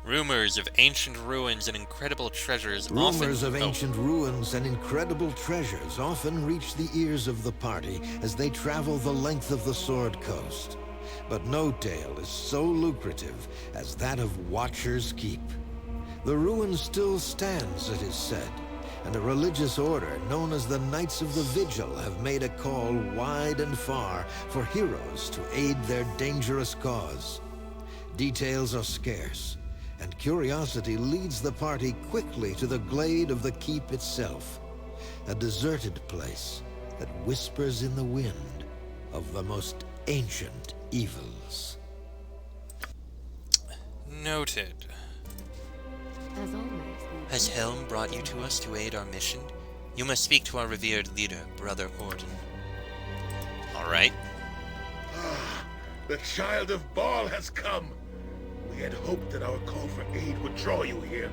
Rumors of ancient ruins and incredible treasures Rumors of ancient ruins and incredible treasures often reach the ears of the party as they travel the length of the Sword Coast. But no tale is so lucrative as that of Watcher's Keep. The ruin still stands, it is said, and a religious order known as the Knights of the Vigil have made a call wide and far for heroes to aid their dangerous cause. Details are scarce, and curiosity leads the party quickly to the glade of the keep itself, a deserted place that whispers in the wind of the most ancient evils. Noted. As always, Has Helm brought you to us to aid our mission? You must speak to our revered leader, Brother Orden. Alright. The Child of Baal has come. We had hoped that our call for aid would draw you here.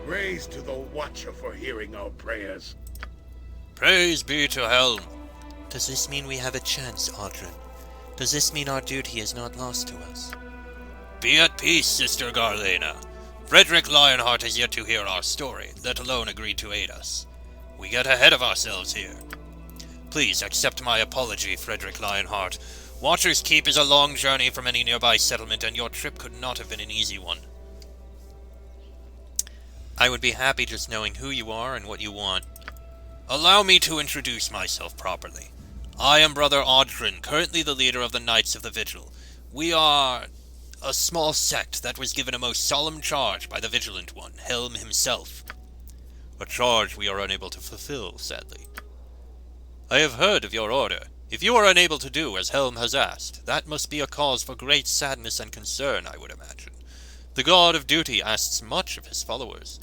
Praise to the Watcher for hearing our prayers. Praise be to Helm. Does this mean we have a chance, Audrin? Does this mean our duty is not lost to us? Be at peace, Sister Garlena. Frederick Lionheart has yet to hear our story, let alone agreed to aid us. We get ahead of ourselves here. Please accept my apology, Frederick Lionheart. Watcher's Keep is a long journey from any nearby settlement, and your trip could not have been an easy one. I would be happy just knowing who you are and what you want. Allow me to introduce myself properly. I am Brother Audrin, currently the leader of the Knights of the Vigil. We are a small sect that was given a most solemn charge by the Vigilant One, Helm himself. A charge we are unable to fulfill, sadly. I have heard of your order. If you are unable to do as Helm has asked, that must be a cause for great sadness and concern, I would imagine. The God of Duty asks much of his followers.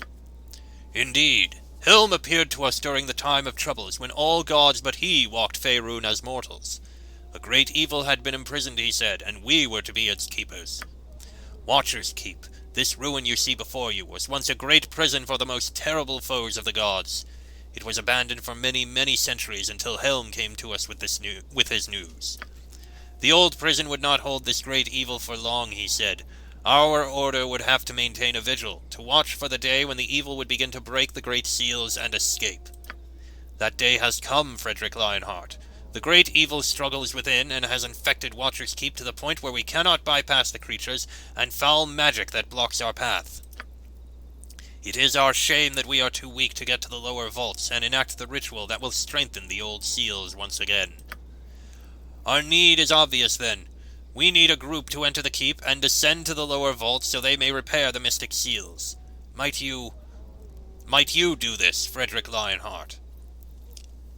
Indeed, Helm appeared to us during the time of troubles, when all gods but he walked Faerun as mortals. A great evil had been imprisoned, he said, and we were to be its keepers. Watcher's Keep, this ruin you see before you, was once a great prison for the most terrible foes of the gods. It was abandoned for many, many centuries until Helm came to us with his news. The old prison would not hold this great evil for long, he said. Our order would have to maintain a vigil, to watch for the day when the evil would begin to break the great seals and escape. That day has come, Frederick Lionheart. The great evil struggles within and has infected Watcher's Keep to the point where we cannot bypass the creatures and foul magic that blocks our path. It is our shame that we are too weak to get to the lower vaults and enact the ritual that will strengthen the old seals once again. Our need is obvious then. We need a group to enter the keep and descend to the lower vaults so they may repair the mystic seals. Might you do this, Frederick Lionheart?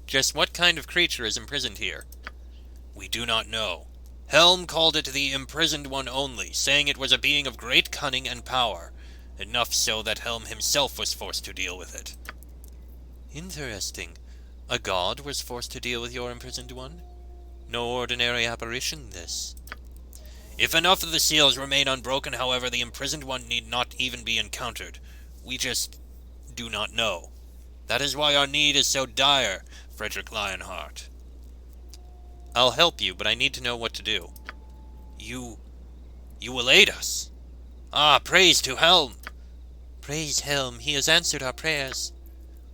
Just what kind of creature is imprisoned here? We do not know. Helm called it the Imprisoned One only, saying it was a being of great cunning and power, enough so that Helm himself was forced to deal with it. Interesting. A god was forced to deal with your Imprisoned One? No ordinary apparition, this. If enough of the seals remain unbroken, however, the Imprisoned One need not even be encountered. We just do not know. That is why our need is so dire, Frederick Lionheart. I'll help you, but I need to know what to do. You will aid us. Ah, praise to Helm. Praise Helm, he has answered our prayers.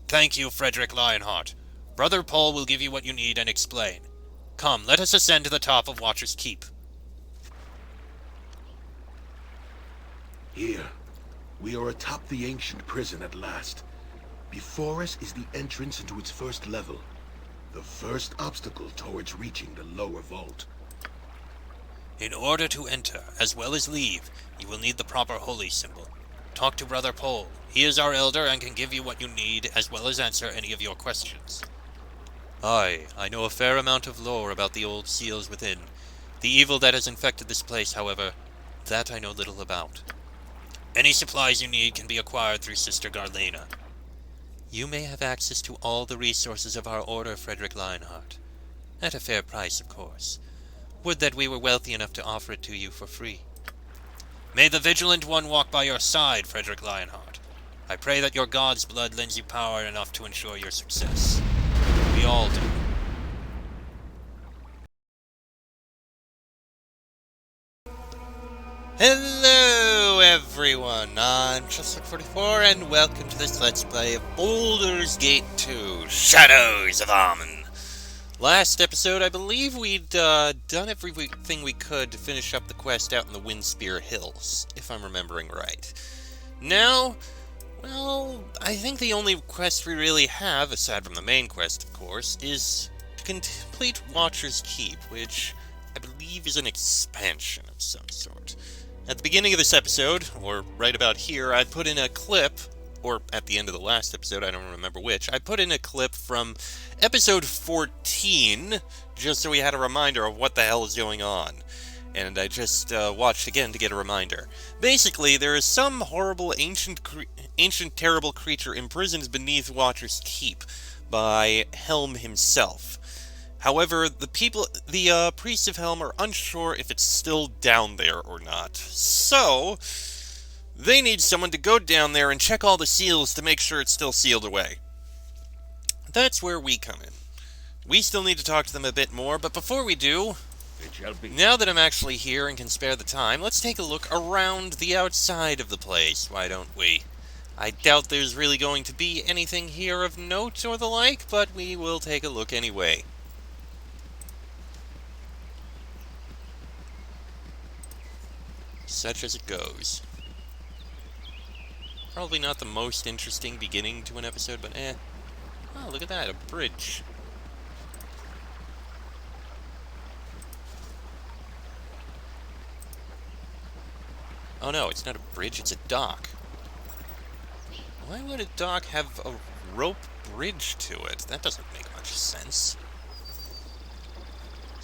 Thank you, Frederick Lionheart. Brother Paul will give you what you need and explain. Come, let us ascend to the top of Watcher's Keep. Here, we are atop the ancient prison at last. Before us is the entrance into its first level, the first obstacle towards reaching the lower vault. In order to enter, as well as leave, you will need the proper holy symbol. Talk to Brother Paul. He is our elder and can give you what you need, as well as answer any of your questions. I know a fair amount of lore about the old seals within. The evil that has infected this place, however, that I know little about. Any supplies you need can be acquired through Sister Garlena. You may have access to all the resources of our order, Frederick Lionheart. At a fair price, of course. Would that we were wealthy enough to offer it to you for free. May the Vigilant One walk by your side, Frederick Lionheart. I pray that your god's blood lends you power enough to ensure your success. We all do. Hello, everyone! everyone, I'm Chestlock44 and welcome to this Let's Play of Baldur's Gate 2, Shadows of Amun. Last episode, I believe we'd done everything we could to finish up the quest out in the Windspear Hills, if I'm remembering right. Now, well, I think the only quest we really have, aside from the main quest, of course, is to complete Watcher's Keep, which I believe is an expansion of some sort. At the beginning of this episode, or right about here, I put in a clip, or at the end of the last episode, I don't remember which, I put in a clip from episode 14, just so we had a reminder of what the hell is going on. And I just watched again to get a reminder. Basically, there is some horrible, ancient, terrible creature imprisoned beneath Watcher's Keep by Helm himself. However, the priests of Helm are unsure if it's still down there or not. So, they need someone to go down there and check all the seals to make sure it's still sealed away. That's where we come in. We still need to talk to them a bit more, but before we do, now that I'm actually here and can spare the time, let's take a look around the outside of the place, why don't we? I doubt there's really going to be anything here of note or the like, but we will take a look anyway. Such as it goes. Probably not the most interesting beginning to an episode, but eh. Oh, look at that, a bridge. Oh no, it's not a bridge, it's a dock. Why would a dock have a rope bridge to it? That doesn't make much sense.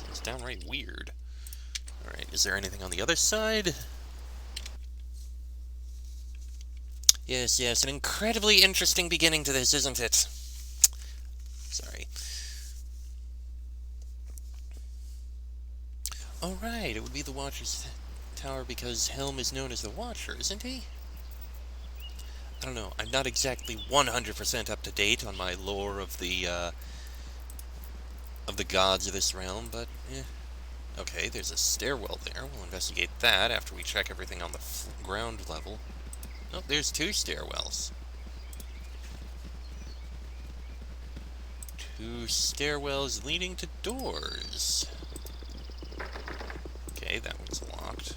It's downright weird. Alright, is there anything on the other side? Yes, an incredibly interesting beginning to this, isn't it? Sorry. Oh, right, it would be the Watcher's Tower because Helm is known as the Watcher, isn't he? I don't know, I'm not exactly 100% up to date on my lore of the gods of this realm, but, eh. Okay, there's a stairwell there. We'll investigate that after we check everything on the ground level. Oh, there's two stairwells. Two stairwells leading to doors. Okay, that one's locked.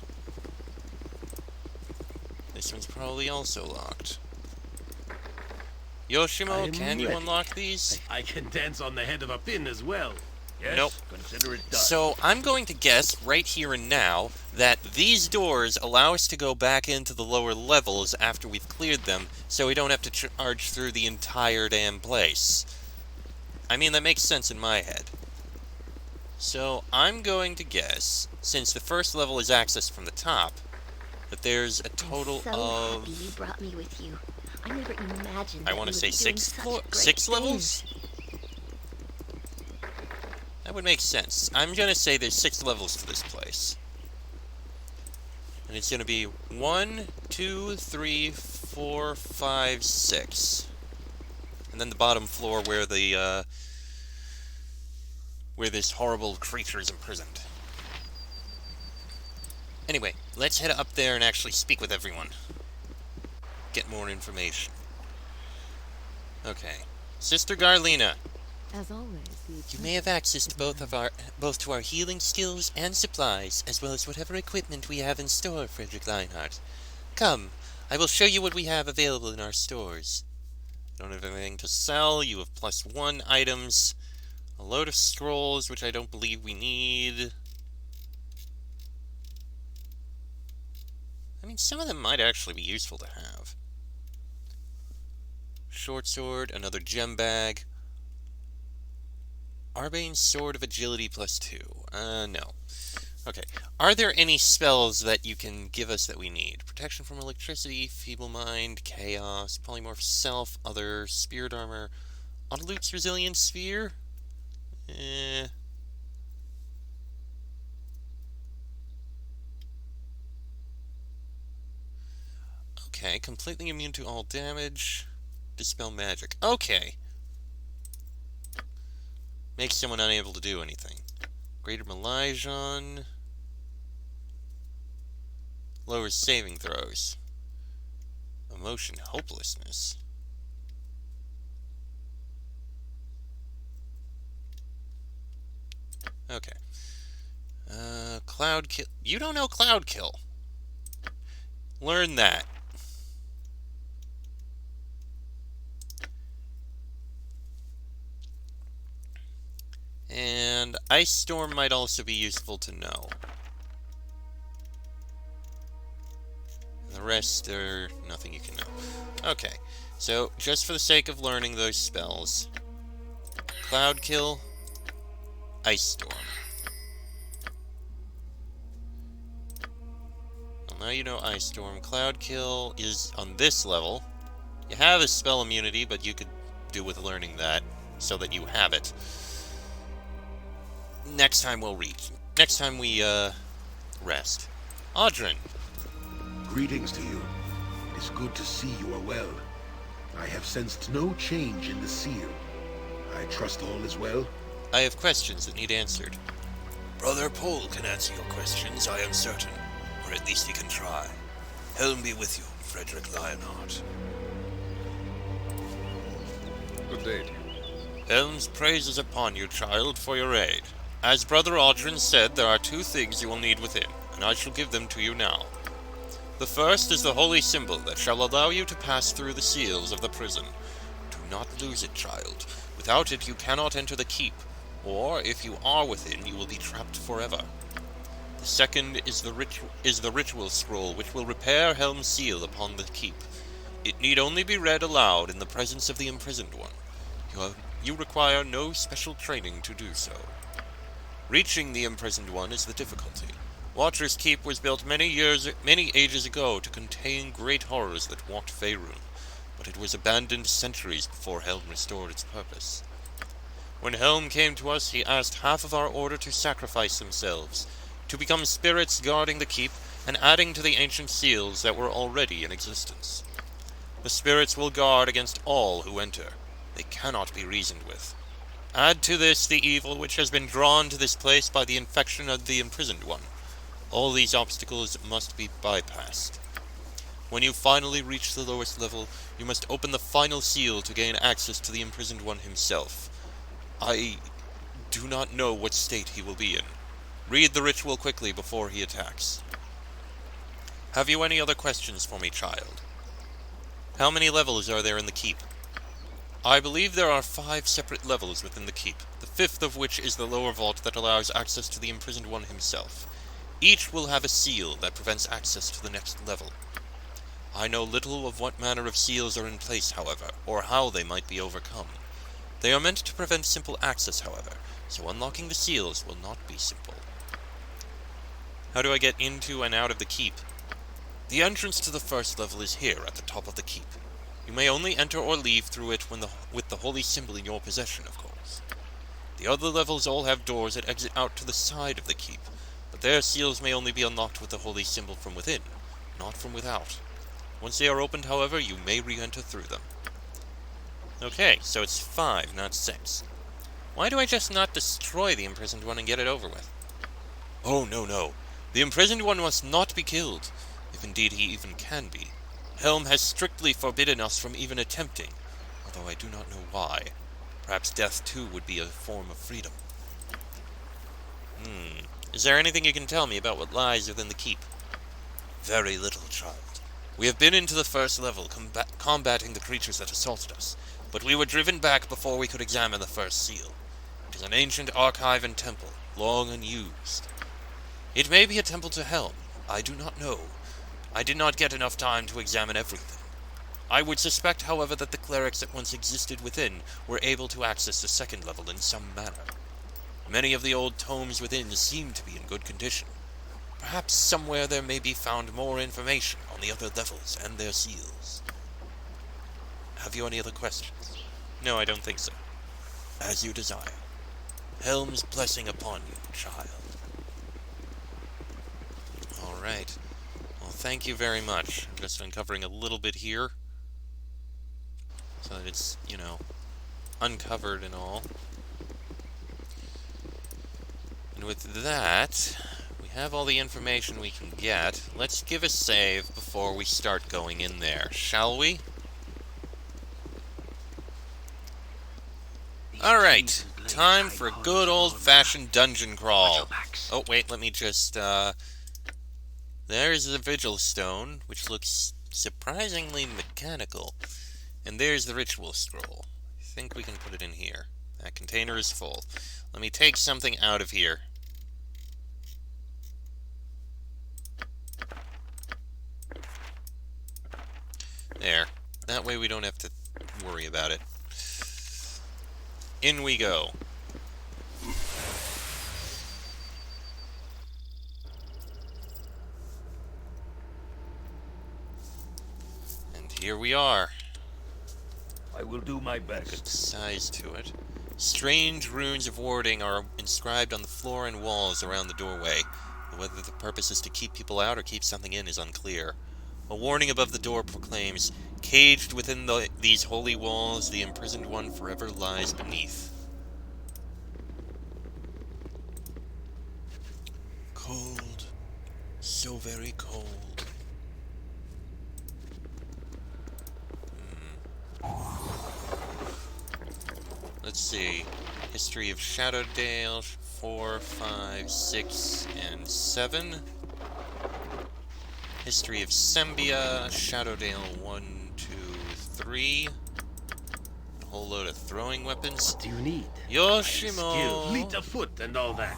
This one's probably also locked. Yoshimo, can you unlock these? I can dance on the head of a pin as well. Yes, nope. Consider it done. So, I'm going to guess, right here and now, that these doors allow us to go back into the lower levels after we've cleared them, so we don't have to charge through the entire damn place. I mean, that makes sense in my head. So, I'm going to guess, since the first level is accessed from the top, that there's a total I'm so of... happy you brought me with you. I never imagined I that want to you say would be doing six such great levels? things. That would make sense. I'm gonna say there's 6 levels to this place. And it's gonna be 1, 2, 3, 4, 5, 6. And then the bottom floor where the, where this horrible creature is imprisoned. Anyway, let's head up there and actually speak with everyone. Get more information. Okay. Sister Garlina. As always, You may have access to both to our healing skills and supplies, as well as whatever equipment we have in store, Frederick Lionheart. Come, I will show you what we have available in our stores. Don't have anything to sell, you have +1 items, a load of scrolls, which I don't believe we need. I mean, some of them might actually be useful to have. Short sword, another gem bag. Arbane's Sword of Agility +2. No. Okay. Are there any spells that you can give us that we need? Protection from electricity, Feeble Mind, Chaos, Polymorph Self, Other, Spirit Armor, Autolute's Resilient Sphere? Okay, completely immune to all damage. Dispel Magic. Okay. Makes someone unable to do anything. Greater Melijon. Lowers saving throws. Emotion hopelessness. Okay. Cloud kill. You don't know cloud kill. Learn that. And Ice Storm might also be useful to know. The rest are nothing you can know. Okay, so just for the sake of learning those spells, Cloud Kill, Ice Storm. Well, now you know Ice Storm. Cloud Kill is on this level. You have a spell immunity, but you could do with learning that so that you have it. Next time we'll reach. Next time we, rest. Audrin. Greetings to you. It is good to see you are well. I have sensed no change in the seal. I trust all is well. I have questions that need answered. Brother Paul can answer your questions, I am certain. Or at least he can try. Helm be with you, Frederick Lionheart. Good day to you. Helm's praise is upon you, child, for your aid. As Brother Audrin said, there are 2 things you will need within, and I shall give them to you now. The first is the holy symbol that shall allow you to pass through the seals of the prison. Do not lose it, child. Without it you cannot enter the keep, or if you are within, you will be trapped forever. The second is the ritual scroll, which will repair Helm's seal upon the keep. It need only be read aloud in the presence of the imprisoned one. You require no special training to do so. Reaching the imprisoned one is the difficulty. Watcher's Keep was built many ages ago to contain great horrors that walked Faerun, but it was abandoned centuries before Helm restored its purpose. When Helm came to us, he asked half of our order to sacrifice themselves, to become spirits guarding the keep and adding to the ancient seals that were already in existence. The spirits will guard against all who enter. They cannot be reasoned with. Add to this the evil which has been drawn to this place by the infection of the imprisoned one. All these obstacles must be bypassed. When you finally reach the lowest level, you must open the final seal to gain access to the imprisoned one himself. I do not know what state he will be in. Read the ritual quickly before he attacks. Have you any other questions for me, child? How many levels are there in the keep? I believe there are 5 separate levels within the keep, the 5th of which is the lower vault that allows access to the imprisoned one himself. Each will have a seal that prevents access to the next level. I know little of what manner of seals are in place, however, or how they might be overcome. They are meant to prevent simple access, however, so unlocking the seals will not be simple. How do I get into and out of the keep? The entrance to the first level is here, at the top of the keep. You may only enter or leave through it with the holy symbol in your possession, of course. The other levels all have doors that exit out to the side of the keep, but their seals may only be unlocked with the holy symbol from within, not from without. Once they are opened, however, you may re-enter through them. Okay, so it's 5, not 6. Why do I just not destroy the imprisoned one and get it over with? Oh, no. The imprisoned one must not be killed, if indeed he even can be. Helm has strictly forbidden us from even attempting, although I do not know why. Perhaps death, too, would be a form of freedom. Is there anything you can tell me about what lies within the keep? Very little, child. We have been into the first level, combating the creatures that assaulted us, but we were driven back before we could examine the first seal. It is an ancient archive and temple, long unused. It may be a temple to Helm. I do not know. I did not get enough time to examine everything. I would suspect, however, that the clerics that once existed within were able to access the second level in some manner. Many of the old tomes within seem to be in good condition. Perhaps somewhere there may be found more information on the other levels and their seals. Have you any other questions? No, I don't think so. As you desire. Helm's blessing upon you, child. Alright. Well, thank you very much. I'm just uncovering a little bit here, so that it's, uncovered and all. And with that, we have all the information we can get. Let's give a save before we start going in there, shall we? Alright, time for a good old-fashioned dungeon crawl. Oh, wait, let me just, there's the Vigil Stone, which looks surprisingly mechanical. And there's the Ritual Scroll. I think we can put it in here. That container is full. Let me take something out of here. There. That way we don't have to worry about it. In we go. And here we are. I will do my Good best. size to it. Strange runes of warding are inscribed on the floor and walls around the doorway. Whether the purpose is to keep people out or keep something in is unclear. A warning above the door proclaims, "Caged within these holy walls, the imprisoned one forever lies beneath." Cold. So very cold. Let's see. History of Shadowdale, 4, 5, 6, and 7. History of Sembia, Shadowdale 1, 2, 3. A whole load of throwing weapons. What do you need? Yoshimo! Skill, fleet of foot, and all that.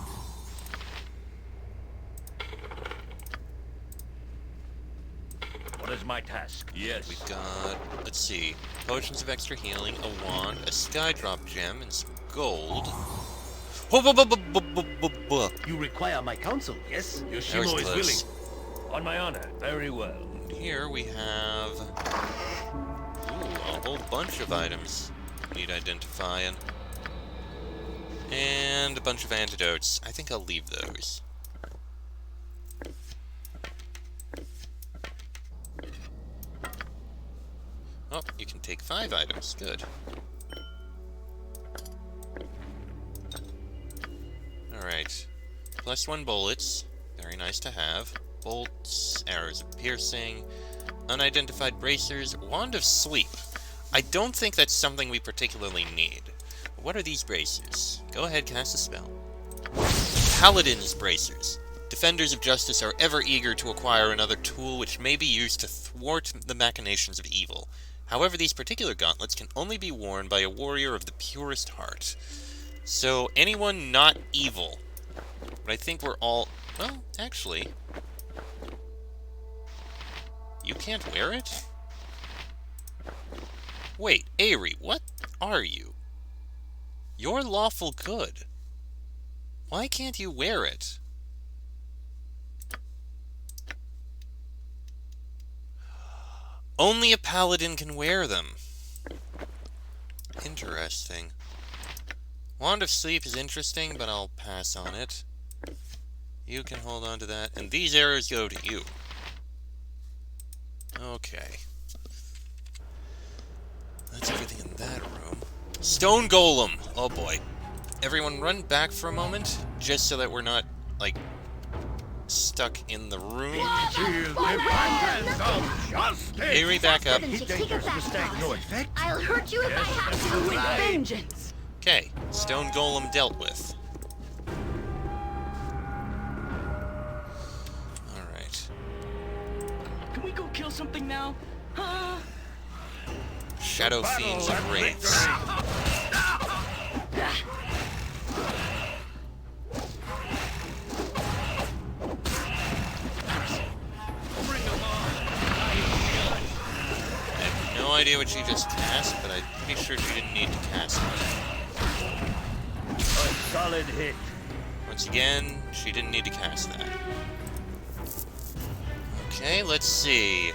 What is my task? Yes. We got, let's see, potions of extra healing, a wand, a skydrop gem, and some gold. You require my counsel, yes? That was Yoshimo is close. willing. On my honor. Very well. Here we have a whole bunch of items need identifying. And a bunch of antidotes. I think I'll leave those. Oh, you can take 5 items. Good. Alright. +1 bullets. Very nice to have. Bolts, arrows of piercing, unidentified bracers, wand of sleep. I don't think that's something we particularly need. What are these bracers? Go ahead, cast a spell. Paladin's bracers. Defenders of justice are ever eager to acquire another tool which may be used to thwart the machinations of evil. However, these particular gauntlets can only be worn by a warrior of the purest heart. So, anyone not evil. But I think we're all... Well, actually... You can't wear it? Wait, Aerie, what are you? You're lawful good. Why can't you wear it? Only a paladin can wear them. Interesting. Wand of Sleep is interesting, but I'll pass on it. You can hold on to that, and these arrows go to you. Okay. That's everything in that room. Stone Golem! Oh boy. Everyone run back for a moment, just so that we're not, like, stuck in the room. Aerie, back up. Take it back, Mistake, no boss. effect. I'll hurt you if I have to with vengeance. Okay, Stone Golem dealt with. Alright. Can we go kill something now? Shadow Fiends and Wraiths. I have no idea what she just cast, but I'm pretty sure she didn't need to cast it. A solid hit. Once again, she didn't need to cast that. Okay, let's see.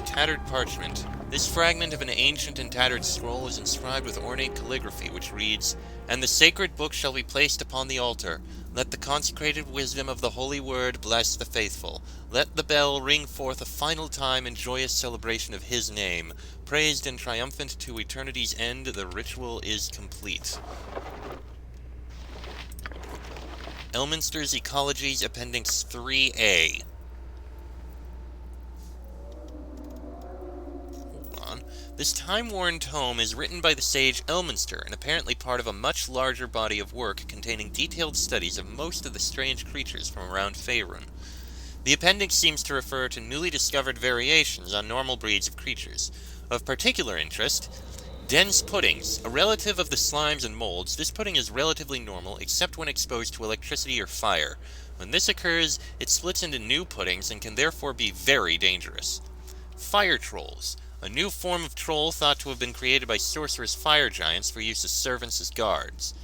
Tattered parchment. This fragment of an ancient and tattered scroll is inscribed with ornate calligraphy, which reads, "And the sacred book shall be placed upon the altar. Let the consecrated wisdom of the holy word bless the faithful. Let the bell ring forth a final time in joyous celebration of his name. Praised and triumphant to eternity's end, the ritual is complete." Elminster's Ecologies, Appendix 3A. Hold on. This time-worn tome is written by the sage Elminster, and apparently part of a much larger body of work containing detailed studies of most of the strange creatures from around Faerun. The appendix seems to refer to newly discovered variations on normal breeds of creatures. Of particular interest, dense puddings. A relative of the slimes and molds, this pudding is relatively normal except when exposed to electricity or fire. When this occurs, it splits into new puddings and can therefore be very dangerous. Fire trolls. A new form of troll thought to have been created by sorcerous fire giants for use as servants as guards.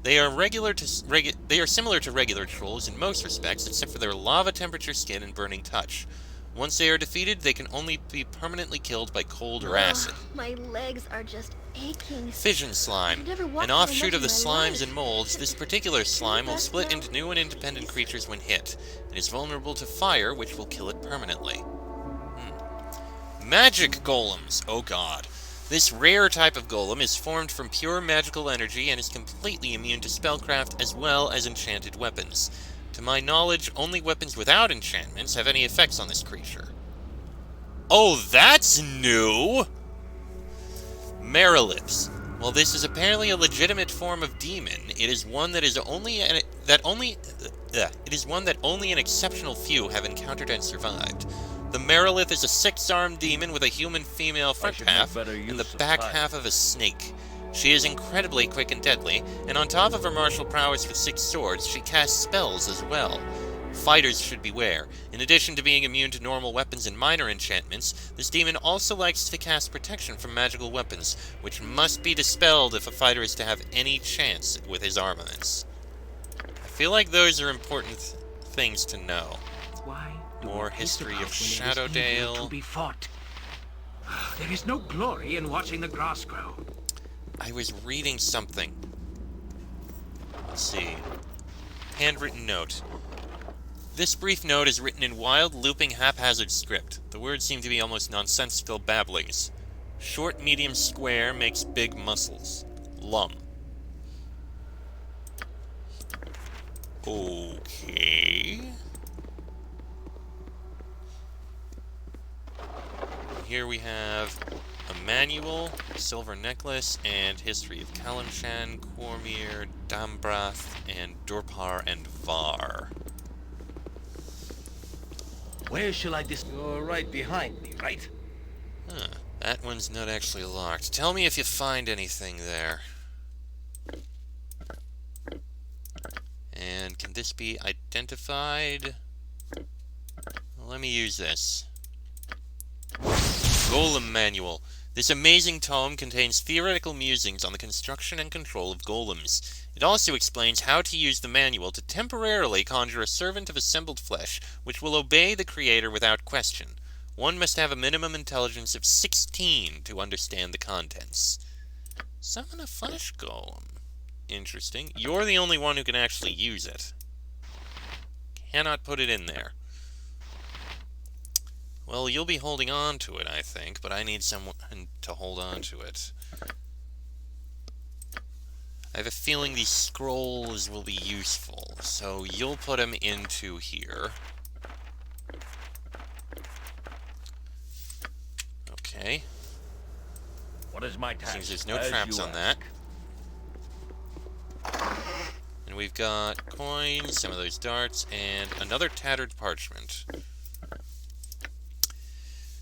They are similar to regular trolls in most respects, except for their lava temperature skin and burning touch. Once they are defeated, they can only be permanently killed by cold or acid. My legs are just aching. Fission Slime. I've never walked An so offshoot much of the in my slimes life. and molds, this particular slime will That's split no- into new and independent creatures when hit. It is vulnerable to fire, which will kill it permanently. Magic golems. Oh god. This rare type of golem is formed from pure magical energy and is completely immune to spellcraft as well as enchanted weapons. To my knowledge, only weapons without enchantments have any effects on this creature. Oh, that's new! Merilips. While this is apparently a legitimate form of demon, it is one that only an exceptional few have encountered and survived. The Merilith is a 6-armed demon with a human female front should make half better and the use of back time. half of a snake. She is incredibly quick and deadly, and on top of her martial prowess with 6 swords, she casts spells as well. Fighters should beware. In addition to being immune to normal weapons and minor enchantments, this demon also likes to cast protection from magical weapons, which must be dispelled if a fighter is to have any chance with his armaments. I feel like those are important things to know. Why do More we piss history about of when there is evil Shadowdale. to be fought? There is no glory in watching the grass grow. I was reading something. Let's see. Handwritten note. This brief note is written in wild, looping, haphazard script. The words seem to be almost nonsensical babblings. Short, medium, square makes big muscles. Lum. Okay. Here we have a manual, a silver necklace, and history of Kalimshan, Cormyr, Dambrath, and Dorpar and Var. Where shall I You're right behind me, right? Huh, that one's not actually locked. Tell me if you find anything there. And can this be identified? Well, let me use this. Golem Manual. This amazing tome contains theoretical musings on the construction and control of golems. It also explains how to use the manual to temporarily conjure a servant of assembled flesh, which will obey the creator without question. One must have a minimum intelligence of 16 to understand the contents. Summon a flesh golem. Interesting. You're the only one who can actually use it. Cannot put it in there. Well, you'll be holding on to it, I think, but I need someone to hold on to it. I have a feeling these scrolls will be useful, so you'll put them into here. Okay. What is my task? Seems there's no As traps you on ask. that. And we've got coins, some of those darts, and another tattered parchment.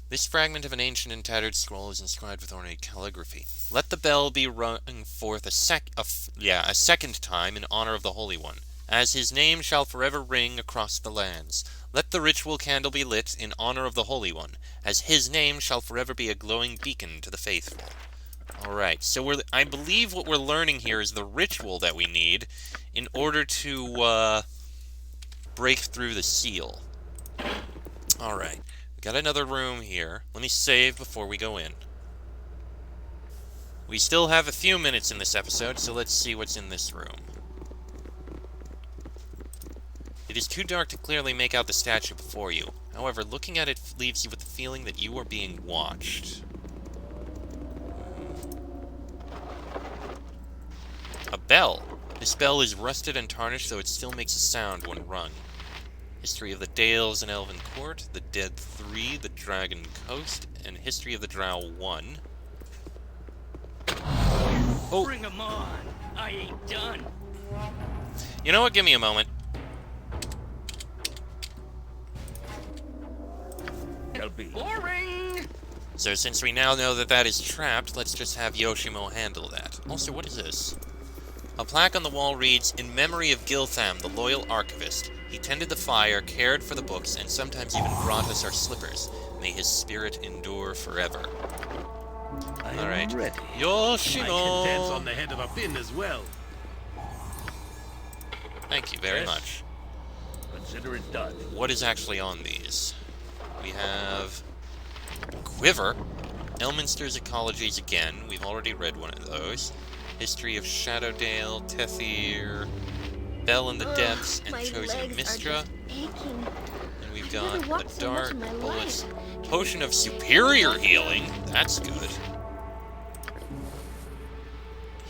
This fragment of an ancient and tattered scroll is inscribed with ornate calligraphy. Let the bell be rung forth a second time in honor of the Holy One, as his name shall forever ring across the lands. Let the ritual candle be lit in honor of the Holy One, as his name shall forever be a glowing beacon to the faithful. Alright, so I believe what we're learning here is the ritual that we need in order to break through the seal. Alright. Got another room here. Let me save before we go in. We still have a few minutes in this episode, so let's see what's in this room. It is too dark to clearly make out the statue before you. However, looking at it leaves you with the feeling that you are being watched. A bell. The spell is rusted and tarnished, though it still makes a sound when run. History of the Dales and Elven Court, the Dead 3, the Dragon Coast, and History of the Drow 1. Oh! Bring 'em on! I ain't done! You know what? Give me a moment. It'll be Boring! So since we now know that that is trapped, let's just have Yoshimo handle that. Also, what is this? A plaque on the wall reads, "In memory of Giltham, the loyal archivist. He tended the fire, cared for the books, and sometimes even brought us our slippers. May his spirit endure forever." Alright. Yoshimo! I can dance on the head of a pin as well. Thank you very Yes. much. Consider it done. What is actually on these? We have Quiver, Elminster's Ecologies again. We've already read one of those. History of Shadowdale, Tethir, Bell in the Depths, and My Chosen legs are Mistra. just aching. And we've I've got never a walked so much Dart, in my Bullets, life. Potion of Superior Healing. That's good.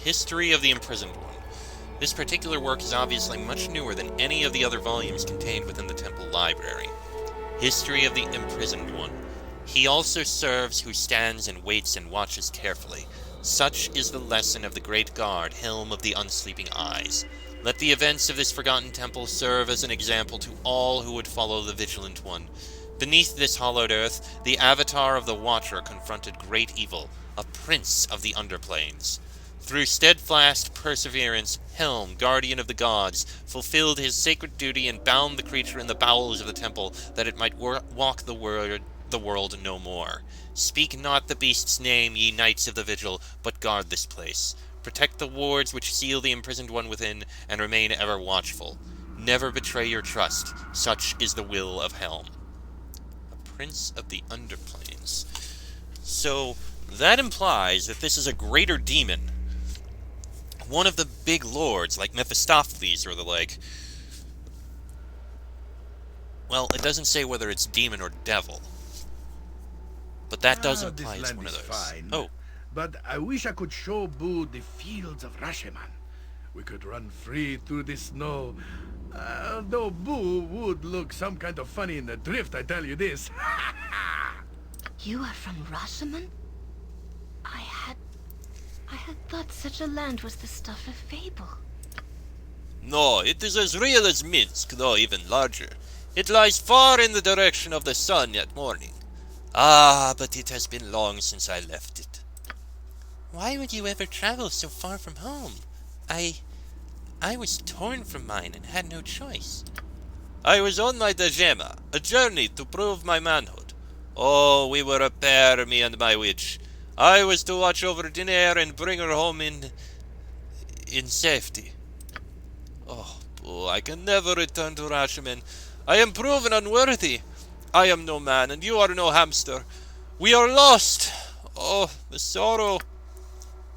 History of the Imprisoned One. This particular work is obviously much newer than any of the other volumes contained within the temple library. History of the Imprisoned One. He also serves who stands and waits and watches carefully. Such is the lesson of the great guard, Helm of the Unsleeping Eyes. Let the events of this forgotten temple serve as an example to all who would follow the Vigilant One. Beneath this hollowed earth, the avatar of the Watcher confronted great evil, a prince of the Underplanes. Through steadfast perseverance, Helm, guardian of the gods, fulfilled his sacred duty and bound the creature in the bowels of the temple, that it might walk the world no more. Speak not the beast's name, ye knights of the vigil, but guard this place. Protect the wards which seal the imprisoned one within, and remain ever watchful. Never betray your trust. Such is the will of Helm. A prince of the Underplanes. So, that implies that this is a greater demon. One of the big lords, like Mephistopheles or the like. Well, it doesn't say whether it's demon or devil. But that does imply it's one of those. Fine, Oh, but I wish I could show Boo the fields of Rashomon. We could run free through the snow. Though Boo would look some kind of funny in the drift, I tell you this. You are from Rashomon? I had thought such a land was the stuff of fable. No, it is as real as Minsk, though even larger. It lies far in the direction of the sun at morning. Ah, but it has been long since I left it. why would you ever travel so far from home? I was torn from mine and had no choice. I was on my Dejema, a journey to prove my manhood. Oh, we were a pair, me and my witch. I was to watch over Dinair and bring her home in safety. Oh, I can never return to Rashomon. I am proven unworthy. I am no man, and you are no hamster. We are lost. Oh, the sorrow.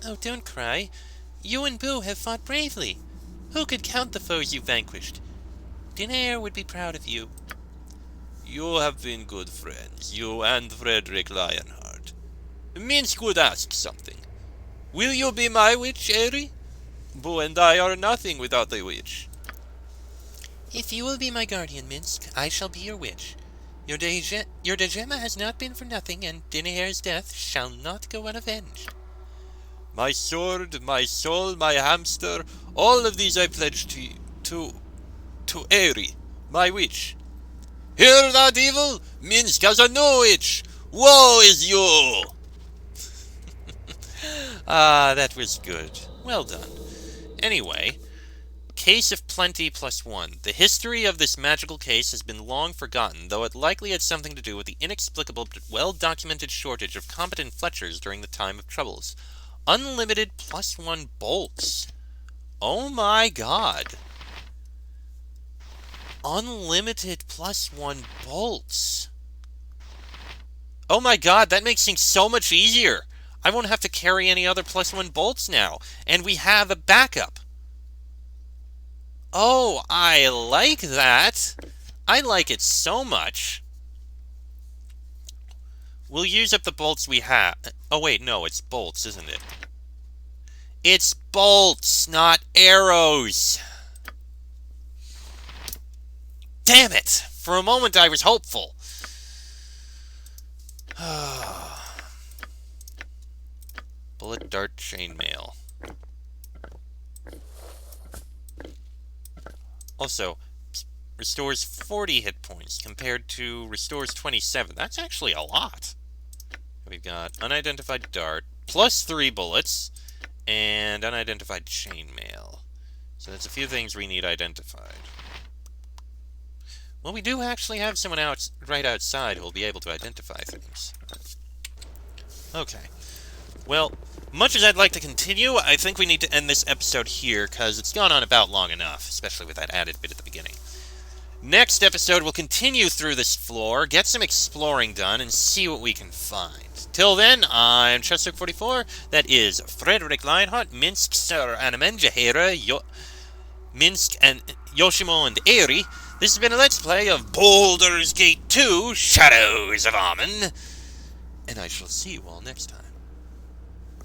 Oh, don't cry. You and Boo have fought bravely. Who could count the foes you vanquished? Dinair would be proud of you. You have been good friends, you and Frederick Lionheart. Minsk would ask something. Will you be my witch, Eri? Boo and I are nothing without a witch. If you will be my guardian, Minsk, I shall be your witch. Your Dejema has not been for nothing, and Dinair's death shall not go unavenged. My sword, my soul, my hamster, all of these I pledge to Eri, my witch. Hear that, evil? Minsk has a new witch. Woe is you! Ah, that was good. Well done. Anyway, Case of Plenty +1. The history of this magical case has been long forgotten, though it likely had something to do with the inexplicable but well-documented shortage of competent fletchers during the time of troubles. Unlimited +1 bolts. Oh my god. Unlimited +1 bolts. Oh my god, that makes things so much easier. I won't have to carry any other +1 bolts now. And we have a backup. Oh, I like that. I like it so much. We'll use up the bolts we have. Oh wait, no, it's bolts, isn't it? It's bolts, not arrows. Damn it! For a moment I was hopeful. Bullet, dart, chainmail. Also, restores 40 hit points compared to restores 27. That's actually a lot. We've got unidentified dart, plus 3 bullets, and unidentified chainmail. So that's a few things we need identified. Well, we do actually have someone right outside who will be able to identify things. Okay. Well, much as I'd like to continue, I think we need to end this episode here, because it's gone on about long enough, especially with that added bit at the beginning. Next episode, we'll continue through this floor, get some exploring done, and see what we can find. Till then, I'm Chesuk44, that is Frederick Lionheart, Minsk, Sir Anamen, Jahira, Minsk, and Yoshimo, and Eri. This has been a Let's Play of Baldur's Gate 2, Shadows of Amen, and I shall see you all next time.